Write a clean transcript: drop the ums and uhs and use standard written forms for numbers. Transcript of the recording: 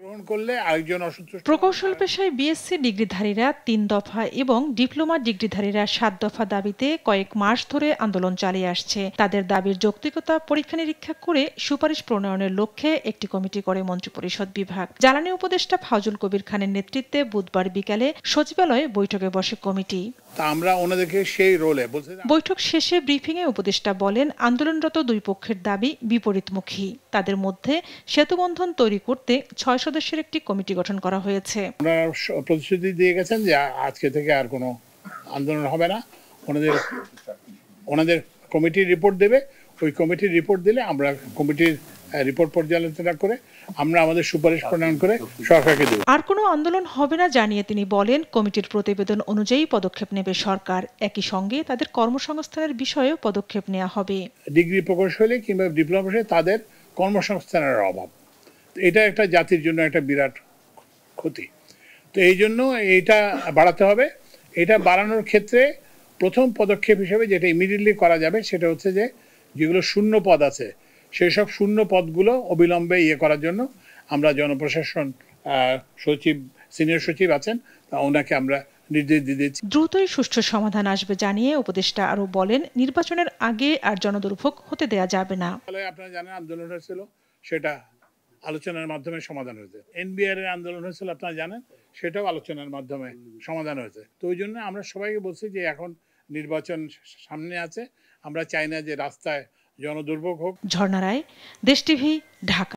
গ্রহণ করলে আরেকজন অসন্তুষ্ট। প্রকৌশল পেশায় বিএসসি ডিগ্রিধারীরা ৩ দফা এবং ডিপ্লোমা ডিগ্রিধারীরা ৭ দফা দাবিতে কয়েক মাস ধরে আন্দোলন চালিয়ে আসছে। তাদের দাবির যৌক্তিকতা পরীক্ষা নিরীক্ষা করে সুপারিশ প্রণয়নের লক্ষ্যে একটি কমিটি করে মন্ত্রিপরিষদ বিভাগ। জ্বালানি উপদেষ্টা ফাউজুল কবির খানের নেতৃত্বে বুধবার বিকালে সচিবালয়ে বৈঠকে বসে কমিটি। আমরা ওনাদেরকে সেই রোলে বৈঠক শেষে ব্রিফিংয়ে উপদেষ্টা বলেন, আন্দোলনরত দুই পক্ষের দাবি বিপরীতমুখী। তাদের মধ্যে সেতুবন্ধন তৈরি করতে ৬ সদস্যের একটি কমিটি গঠন করা হয়েছে। ওনারা প্রতিশ্রুতি দিয়ে গেছেন যে আজকে থেকে আর কোনো আন্দোলন হবে না। ওনাদের কমিটির রিপোর্ট দেবে। ওই কমিটির রিপোর্ট দিলে আমরা কমিটির রিপোর্ট পর্যালোচনা করে আমরা আমাদের সুপারিশ প্রণয়ন করে সরকারকে দেব। আর কোনো আন্দোলন হবে না জানিয়ে তিনি বলেন, কমিটির প্রতিবেদন অনুযায়ী পদক্ষেপ নেবে সরকার। একই সঙ্গে তাদের কর্মসংস্থানের বিষয়েও পদক্ষেপ নেওয়া হবে। ডিগ্রি প্রকৌশলী কিংবা ডিপ্লোমা তাদের কর্মসংস্থানের অভাব, এটা একটা জাতির জন্য একটা বিরাট ক্ষতি। তো এই জন্য এইটা বাড়াতে হবে। এটা বাড়ানোর ক্ষেত্রে প্রথম পদক্ষেপ হিসেবে যেটা ইমিডিয়েটলি করা যাবে সেটা হচ্ছে যে যেগুলো শূন্য পদ আছে সেই সব শূন্য পদগুলো অবিলম্বে করার জন্য আমরা জনপ্রশাসন সচিব, সিনিয়র সচিব আছেন, ওনাকে আমরা নির্দেশ দিয়েছি। দ্রুতই সুষ্ঠু সমাধান আসবে জানিয়ে উপদেষ্টা আরও বলেন, নির্বাচনের আগে আর জনদুর্ভোগ হতে দেয়া যাবে না। আপনারা জানেন আন্দোলন হয়েছিল, সেটা আলোচনার মাধ্যমে সমাধান হয়েছে। এনবিআর এর আন্দোলন হয়েছিল আপনারা জানেন, সেটাও আলোচনার মাধ্যমে সমাধান হয়েছে। তো ওই জন্য আমরা সবাইকে বলছি যে এখন নির্বাচন সামনে আছে, আমরা চাই না যে রাস্তায় জনদুর্ভোগ হোক। ঝর্ণা রায়, দেশ টিভি, ঢাকা।